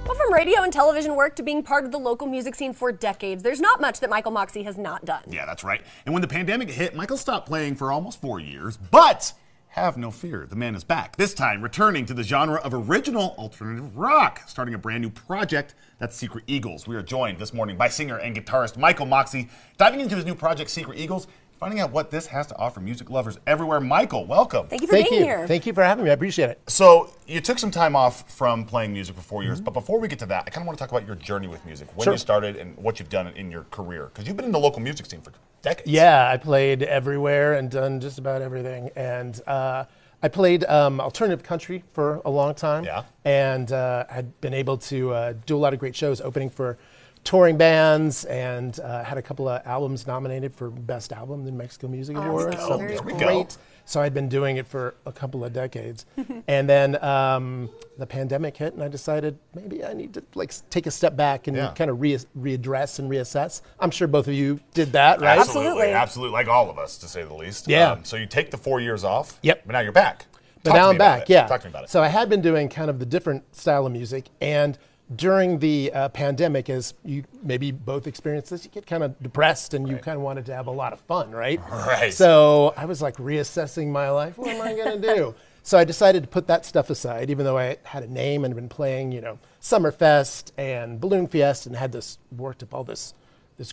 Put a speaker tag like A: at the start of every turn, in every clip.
A: Well, from radio and television work to being part of the local music scene for decades, there's not much that Michael Moxey has not done.
B: Yeah, that's right. And when the pandemic hit, Michael stopped playing for almost 4 years, but have no fear, the man is back. This time, returning to the genre of original alternative rock, starting a brand new project, that's Secret Eagles. We are joined this morning by singer and guitarist Michael Moxey, diving into his new project, Secret Eagles, finding out what this has to offer music lovers everywhere. Michael, welcome.
A: Thank you for being here.
C: Thank you for having me. I appreciate it.
B: So, you took some time off from playing music for 4 years, but before we get to that, I kind of want to talk about your journey with music, when you started and what you've done in your career, because you've been in the local music scene for decades.
C: Yeah, I played everywhere and done just about everything. And I played alternative country for a long time.
B: Yeah.
C: And had been able to do a lot of great shows, opening for touring bands, and had a couple of albums nominated for Best Album in the Mexico Music Awards.
B: So
A: Very cool.
C: great. So I'd been doing it for a couple of decades. And then the pandemic hit, and I decided maybe I need to take a step back and kind of readdress and reassess. I'm sure both of you did that, right?
B: Absolutely, like all of us, to say the least.
C: Yeah.
B: So you take the 4 years off.
C: Yep.
B: But now you're back.
C: But now I'm back, yeah.
B: Talk to me about it.
C: So I had been doing kind of the different style of music, and during the pandemic, as you maybe both experienced this, you get kind of depressed and you kind of wanted to have a lot of fun, right?
B: Right.
C: So I was like reassessing my life. What am I going to do? So I decided to put that stuff aside, even though I had a name and been playing, Summerfest and Balloon Fiesta and had worked up all this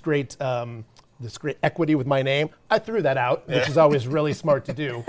C: great equity with my name. I threw that out, which is always really smart to do,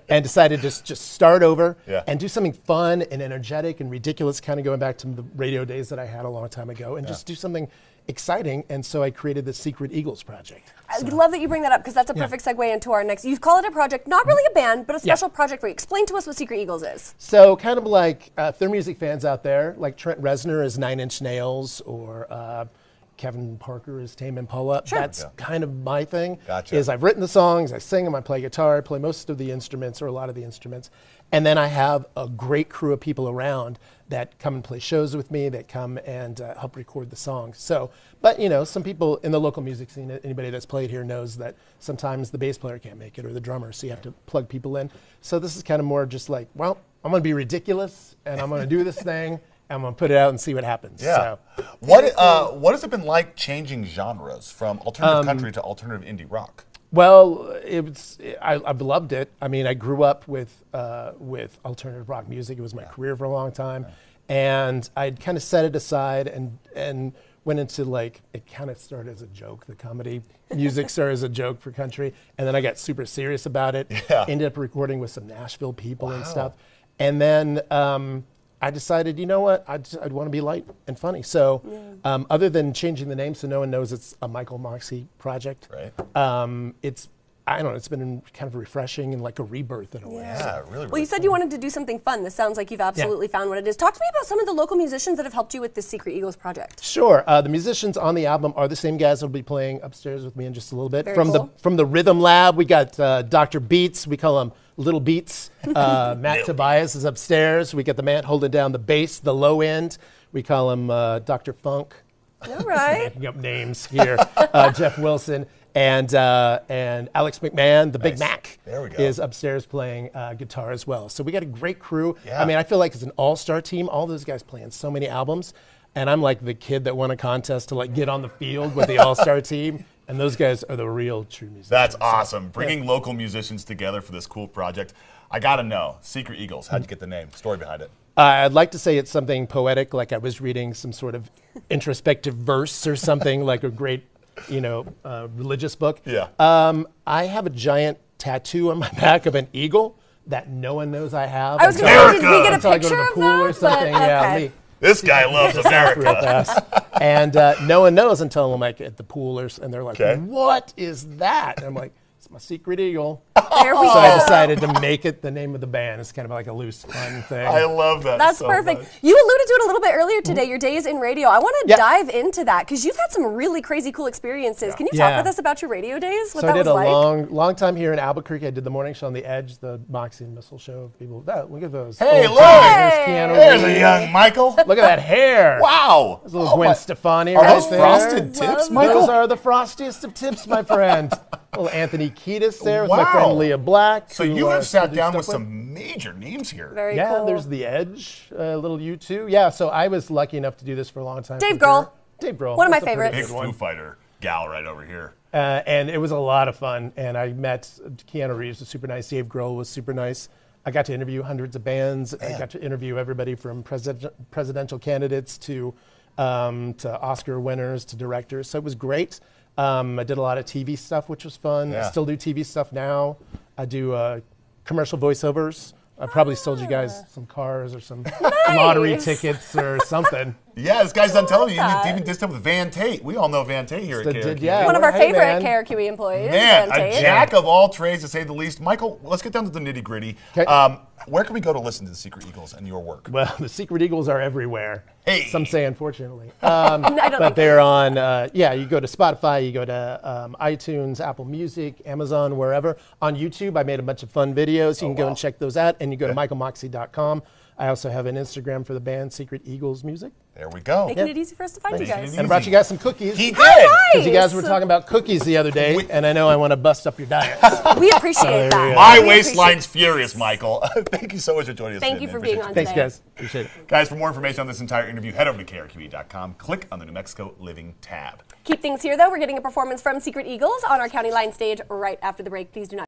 C: and decided to just start over and do something fun and energetic and ridiculous, kind of going back to the radio days that I had a long time ago, and just do something exciting. And so I created the Secret Eagles project.
A: I love that you bring that up, because that's a perfect segue into our next. You call it a project, not really a band, but a special project for you. Explain to us what Secret Eagles is.
C: So kind of like, if there are music fans out there, like Trent Reznor is 9 Inch Nails, or Kevin Parker is Tame Impala.
A: Sure.
C: That's kind of my thing.
B: Gotcha.
C: Is I've written the songs, I sing them, I play guitar, I play most of the instruments, or a lot of the instruments. And then I have a great crew of people around that come and play shows with me, that come and help record the songs. So, but some people in the local music scene, anybody that's played here knows that sometimes the bass player can't make it, or the drummer, so you have to plug people in. So this is kind of more just like, well, I'm going to be ridiculous, and I'm going to do this thing. I'm going to put it out and see what happens.
B: Yeah.
C: So.
B: What has it been like changing genres from alternative country to alternative indie rock?
C: Well, I've loved it. I mean, I grew up with alternative rock music. It was my career for a long time. And I'd kind of set it aside and went into it kind of started as a joke. The comedy music started as a joke for country. And then I got super serious about it.
B: Yeah.
C: Ended up recording with some Nashville people and stuff. And then I decided, you know what, I'd want to be light and funny. So other than changing the name so no one knows it's a Michael Moxey project, it's been kind of refreshing and like a rebirth in a way.
B: Yeah, really.
A: Well, you said you wanted to do something fun. This sounds like you've absolutely found what it is. Talk to me about some of the local musicians that have helped you with this Secret Eagles project.
C: Sure. The musicians on the album are the same guys that will be playing upstairs with me in just a little bit.
A: Very
C: from
A: cool.
C: the Rhythm Lab, we got Dr. Beats. We call him Little Beats. Matt Tobias is upstairs. We got the man holding down the bass, the low end. We call him Dr. Funk.
A: All right.
C: Making up names here. Jeff Wilson. And Alex McMahon, the Big Mac, is upstairs playing guitar as well. So we got a great crew. Yeah. I mean, I feel like it's an all-star team. All those guys playing so many albums. And I'm like the kid that won a contest to get on the field with the all-star team. And those guys are the real true musicians.
B: That's awesome. Bringing local musicians together for this cool project. I got to know, Secret Eagles, how'd you get the name? Story behind it.
C: I'd like to say it's something poetic, like I was reading some sort of introspective verse or something, like a great religious book.
B: Yeah.
C: I have a giant tattoo on my back of an eagle that no one knows I have.
A: I was going to say, did we get a
C: until I go to
A: picture
C: the
A: of
C: pool
A: that?
C: or something.
A: Okay.
B: This guy loves America.
C: And no one knows until I'm at the pool, and they're like, what is that? And I'm like, it's my Secret Eagle.
A: There we go.
C: So I decided to make it the name of the band. It's kind of like a loose, fun thing.
B: I love that.
A: That's
B: so
A: perfect.
B: much.
A: You alluded to it a little bit earlier today, your days in radio. I want to dive into that, because you've had some really crazy cool experiences. Can you talk with us about your radio days? What
C: so
A: that
C: I did
A: was
C: a long time here in Albuquerque. I did the morning show on The Edge, the Moxie and Missile show. People, look at those.
B: Hey, look.
C: There's Keanu
B: There's
C: Reeves.
B: a young Michael.
C: Look at that hair.
B: Wow.
C: There's a little Gwen Stefani
B: Are
C: right
B: those
C: there.
B: frosted tips, Michael?
C: Those are the frostiest of tips, my friend. Little Anthony Kiedis there with my friend Leah Black.
B: So you have sat down with some major names here.
A: Very
C: yeah,
A: cool.
C: there's The Edge, little U2. Yeah, so I was lucky enough to do this for a long time.
A: Dave Grohl.
C: Dave Grohl.
A: One of my
C: That's a pretty
A: favorites.
B: Big
C: good one.
B: Foo Fighter gal right over here.
C: And it was a lot of fun. And I met Keanu Reeves, was super nice. Dave Grohl was super nice. I got to interview hundreds of bands. I got to interview everybody from presidential candidates to Oscar winners to directors. So it was great. I did a lot of TV stuff, which was fun. I still do TV stuff now. I do commercial voiceovers. I probably sold you guys some cars or some lottery tickets or something.
B: Yeah, this guy's done television. You even did stuff with Van Tate. We all know Van Tate here at KRQE.
C: Yeah,
A: one of our favorite
C: man.
A: KRQE employees.
B: Man,
A: Van
B: a
A: Tate.
B: jack of all trades, to say the least. Michael, let's get down to the nitty gritty. Where can we go to listen to the Secret Eagles and your work?
C: Well, the Secret Eagles are everywhere.
B: Hey.
C: Some say, unfortunately.
A: I don't
C: But
A: think
C: they're on, you go to Spotify, you go to iTunes, Apple Music, Amazon, wherever. On YouTube, I made a bunch of fun videos. You can go and check those out. And you go to michaelmoxey.com. I also have an Instagram for the band, Secret Eagles Music.
B: There we go.
A: Making it easy for us to find you guys.
C: And I brought you guys some cookies.
B: He did.
C: Because you guys were talking about cookies the other day, and I know I want to bust up your diet.
A: We appreciate that.
B: My
A: We
B: waistline's furious, Michael. Thank you so much for joining us.
A: Thank
B: today,
A: you
B: man.
A: for being
B: Appreciate
A: on
C: Thanks,
A: today.
C: guys. Appreciate it.
B: Guys, for more information on this entire interview, head over to krqe.com. Click on the New Mexico Living tab.
A: Keep things here, though. We're getting a performance from Secret Eagles on our County Line stage right after the break. Please do not